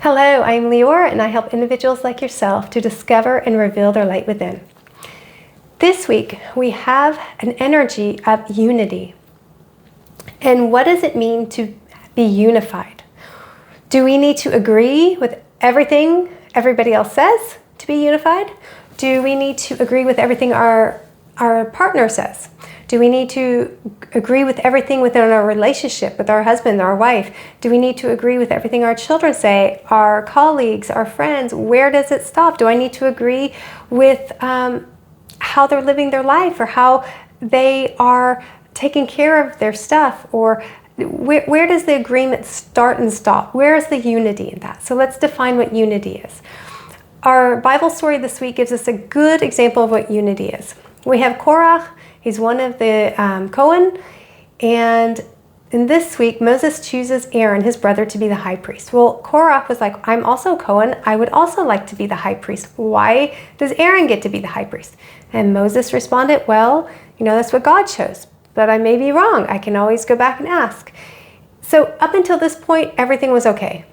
Hello, I'm Leora, and I help individuals like yourself to discover and reveal their light within. This week, we have an energy of unity. And what does it mean to be unified? Do we need to agree with everything everybody else says to be unified? Do we need to agree with everything our partner says? Do we need to agree with everything within our relationship with our husband, our wife? Do we need to agree with everything our children say, our colleagues, our friends? Where does it stop? Do I need to agree with how they're living their life or how they are taking care of their stuff? Or where does the agreement start and stop? Where is the unity in that? So let's define what unity is. Our Bible story this week gives us a good example of what unity is. We have Korach. He's one of the Cohen, and in this week, Moses chooses Aaron, his brother, to be the high priest. Well, Korach was like, I'm also Cohen. I would also like to be the high priest. Why does Aaron get to be the high priest? And Moses responded, well, that's what God chose, but I may be wrong. I can always go back and ask. So up until this point, everything was okay.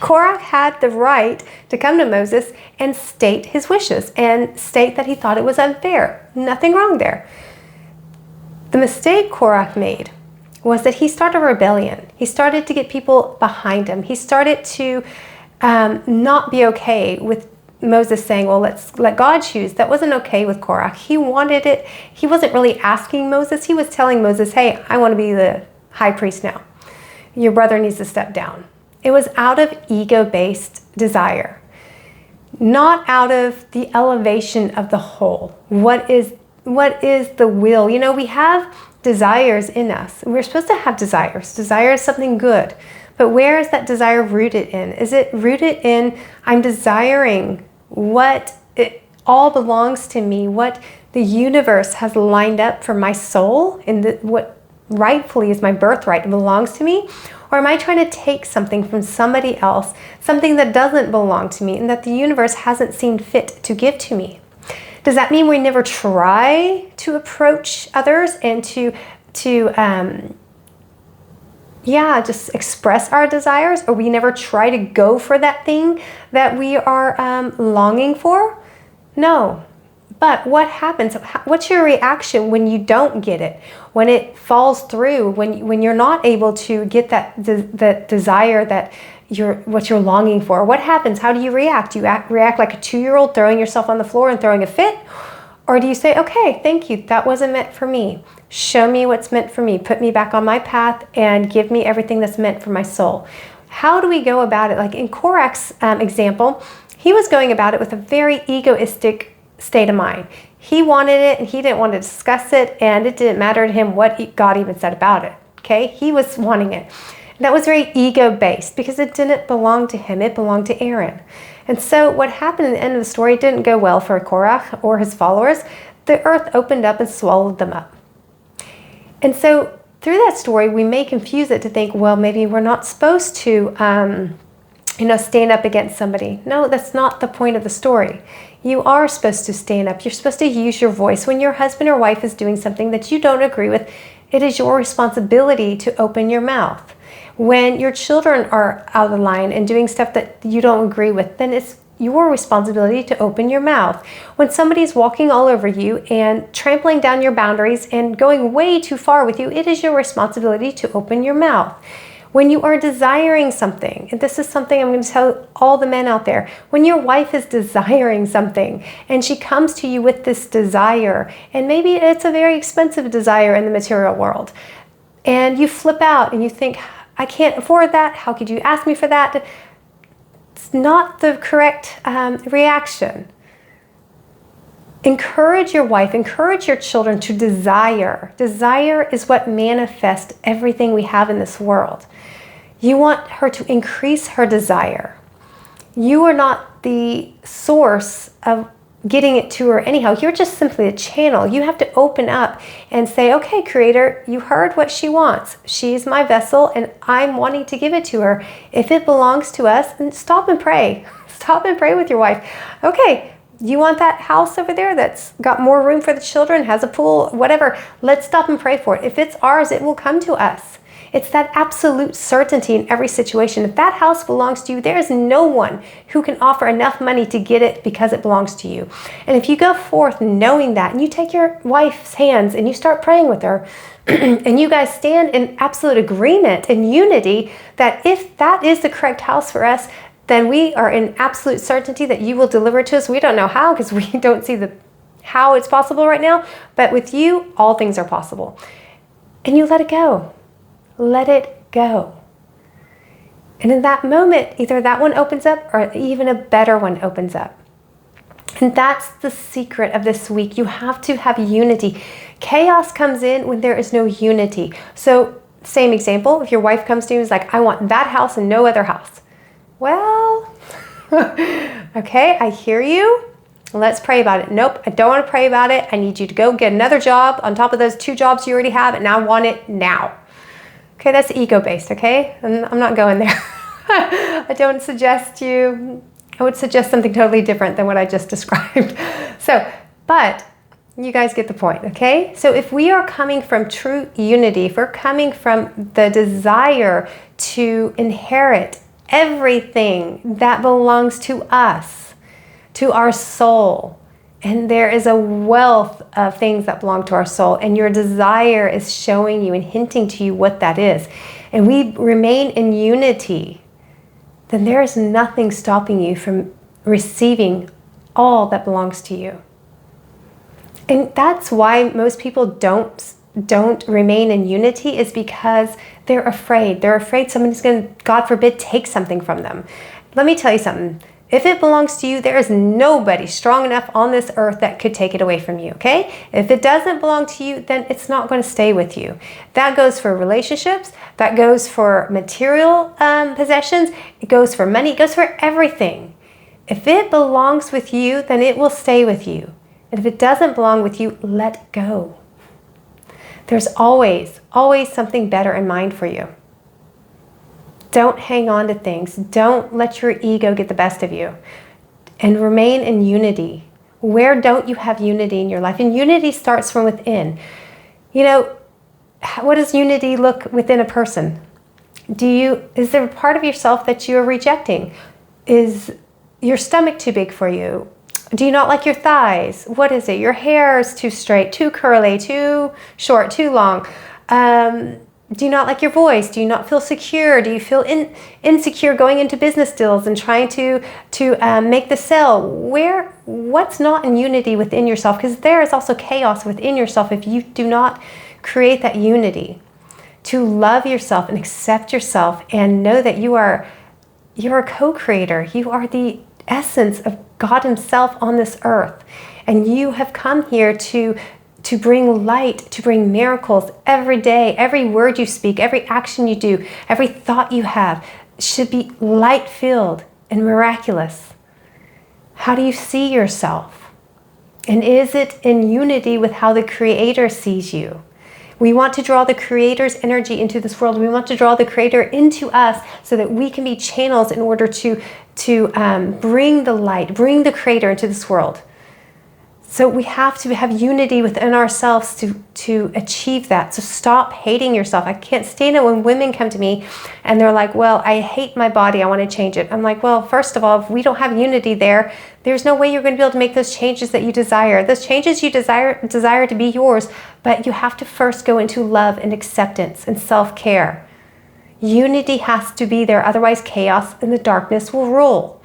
Korach had the right to come to Moses and state his wishes and state that he thought it was unfair. Nothing wrong there. The mistake Korach made was that he started a rebellion. He started to get people behind him. He started to not be okay with Moses saying, well, let's let God choose. That wasn't okay with Korach. He wanted it. He wasn't really asking Moses. He was telling Moses, hey, I want to be the high priest now. Your brother needs to step down. It was out of ego-based desire, not out of the elevation of the whole. What is the will? We have desires in us. We're supposed to have desires. Desire is something good. But where is that desire rooted in? Is it rooted in I'm desiring what it all belongs to me, what the universe has lined up for my soul, and what rightfully is my birthright, it belongs to me? Or am I trying to take something from somebody else, something that doesn't belong to me and that the universe hasn't seen fit to give to me? Does that mean we never try to approach others and to just express our desires, or we never try to go for that thing that we are longing for? No. But what happens? What's your reaction when you don't get it? When it falls through? When you're not able to get that desire that what you're longing for? What happens? How do you react? Do you react like a 2-year-old throwing yourself on the floor and throwing a fit? Or do you say, okay, thank you, that wasn't meant for me. Show me what's meant for me. Put me back on my path and give me everything that's meant for my soul. How do we go about it? Like in Korach's example, he was going about it with a very egoistic state of mind. He wanted it and he didn't want to discuss it, and it didn't matter to him what God even said about it. Okay? He was wanting it. And that was very ego-based because it didn't belong to him. It belonged to Aaron. And so what happened at the end of the story didn't go well for Korach or his followers. The earth opened up and swallowed them up. And so through that story, we may confuse it to think, well, maybe we're not supposed to stand up against somebody. No, that's not the point of the story. You are supposed to stand up. You're supposed to use your voice. When your husband or wife is doing something that you don't agree with, it is your responsibility to open your mouth. When your children are out of line and doing stuff that you don't agree with, then it's your responsibility to open your mouth. When somebody's walking all over you and trampling down your boundaries and going way too far with you, it is your responsibility to open your mouth. When you are desiring something, and this is something I'm going to tell all the men out there, when your wife is desiring something and she comes to you with this desire, and maybe it's a very expensive desire in the material world, and you flip out and you think, I can't afford that, how could you ask me for that? It's not the correct reaction. Encourage your wife, encourage your children to desire. Desire is what manifests everything we have in this world. You want her to increase her desire. You are not the source of getting it to her anyhow. You're just simply a channel. You have to open up and say, okay, Creator, you heard what she wants. She's my vessel and I'm wanting to give it to her. If it belongs to us, then stop and pray. Stop and pray with your wife. Okay, you want that house over there that's got more room for the children, has a pool, whatever. Let's stop and pray for it. If it's ours, it will come to us. It's that absolute certainty in every situation. If that house belongs to you, there is no one who can offer enough money to get it because it belongs to you. And if you go forth knowing that, and you take your wife's hands and you start praying with her, and you guys stand in absolute agreement and unity that if that is the correct house for us, then we are in absolute certainty that you will deliver it to us. We don't know how, because we don't see how it's possible right now, but with you, all things are possible. And you let it go. Let it go. And in that moment, either that one opens up or even a better one opens up. And that's the secret of this week. You have to have unity. Chaos comes in when there is no unity. So, same example, if your wife comes to you and is like, I want that house and no other house. Well, okay, I hear you. Let's pray about it. Nope, I don't want to pray about it. I need you to go get another job on top of those 2 jobs you already have, and I want it now. Okay, that's ego-based, okay? I'm not going there. I don't suggest I would suggest something totally different than what I just described. So, but you guys get the point, okay? So if we are coming from true unity, if we're coming from the desire to inherit everything that belongs to us, to our soul, and there is a wealth of things that belong to our soul, and your desire is showing you and hinting to you what that is, and we remain in unity, then there is nothing stopping you from receiving all that belongs to you. And that's why most people don't remain in unity, is because they're afraid. They're afraid somebody's going to, God forbid, take something from them. Let me tell you something. If it belongs to you, there is nobody strong enough on this earth that could take it away from you, okay? If it doesn't belong to you, then it's not going to stay with you. That goes for relationships. That goes for material possessions. It goes for money. It goes for everything. If it belongs with you, then it will stay with you. And if it doesn't belong with you, let go. There's always something better in mind for you. Don't hang on to things. Don't let your ego get the best of you. And remain in unity. Where don't you have unity in your life? And unity starts from within. You know, what does unity look within a person? Is there a part of yourself that you are rejecting? Is your stomach too big for you? Do you not like your thighs? What is it? Your hair is too straight, too curly, too short, too long. Do you not like your voice? Do you not feel secure? Do you feel insecure going into business deals and trying to make the sale? What's not in unity within yourself? Because there is also chaos within yourself if you do not create that unity. To love yourself and accept yourself and know that you're a co-creator. You are the essence of God Himself on this earth. And you have come here to bring light, to bring miracles every day. Every word you speak, every action you do, every thought you have should be light-filled and miraculous. How do you see yourself? And is it in unity with how the Creator sees you? We want to draw the Creator's energy into this world. We want to draw the Creator into us so that we can be channels in order to bring the light, bring the Creator into this world. So we have to have unity within ourselves to achieve that. So stop hating yourself. I can't stand it when women come to me and they're like, well, I hate my body. I want to change it. I'm like, well, first of all, if we don't have unity there's no way you're going to be able to make those changes that you desire. Those changes you desire to be yours, but you have to first go into love and acceptance and self-care. Unity has to be there. Otherwise, chaos and the darkness will rule.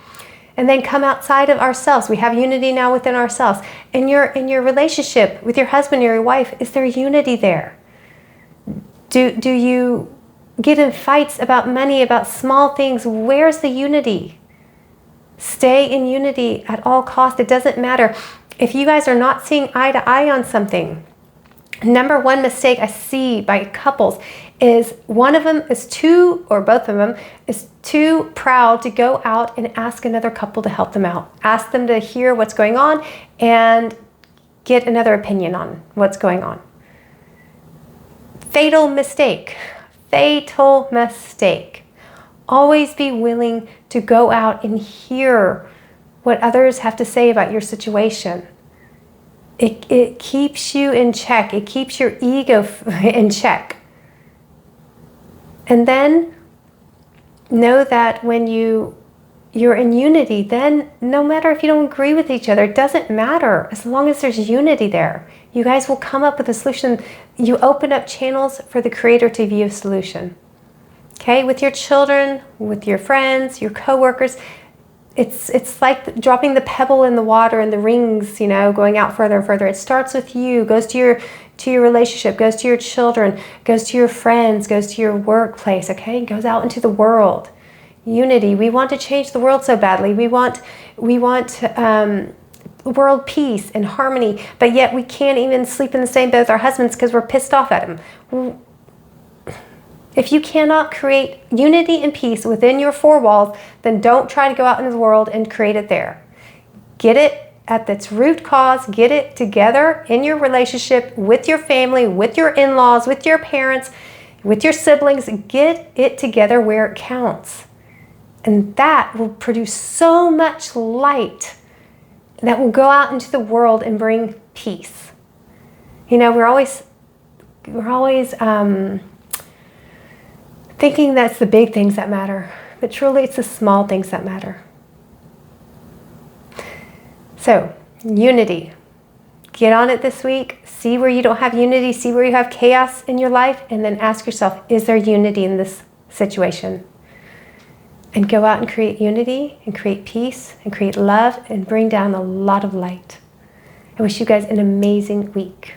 And then come outside of ourselves. We have unity now within ourselves. In your relationship with your husband or your wife, is there unity there? Do you get in fights about money, about small things? Where's the unity? Stay in unity at all costs. It doesn't matter. If you guys are not seeing eye to eye on something, number one mistake I see by couples is one of them is too, or both of them, is too proud to go out and ask another couple to help them out. Ask them to hear what's going on and get another opinion on what's going on. Fatal mistake. Fatal mistake. Always be willing to go out and hear what others have to say about your situation. It keeps you in check. It keeps your ego in check. And then know that when you're in unity, then no matter if you don't agree with each other, it doesn't matter. As long as there's unity there, you guys will come up with a solution. You open up channels for the Creator to view a solution. Okay, with your children, with your friends, your coworkers, it's like dropping the pebble in the water and the rings, going out further and further. It starts with you, goes to your relationship, goes to your children, goes to your friends, goes to your workplace, okay? Goes out into the world. Unity. We want to change the world so badly. We want world peace and harmony, but yet we can't even sleep in the same bed with our husbands because we're pissed off at them. If you cannot create unity and peace within your four walls, then don't try to go out into the world and create it there. Get it at its root cause. Get it together in your relationship with your family, with your in-laws, with your parents, with your siblings. Get it together where it counts. And that will produce so much light that will go out into the world and bring peace. We're always thinking that's the big things that matter, but truly it's the small things that matter. So, unity. Get on it this week. See where you don't have unity. See where you have chaos in your life. And then ask yourself, is there unity in this situation? And go out and create unity and create peace and create love and bring down a lot of light. I wish you guys an amazing week.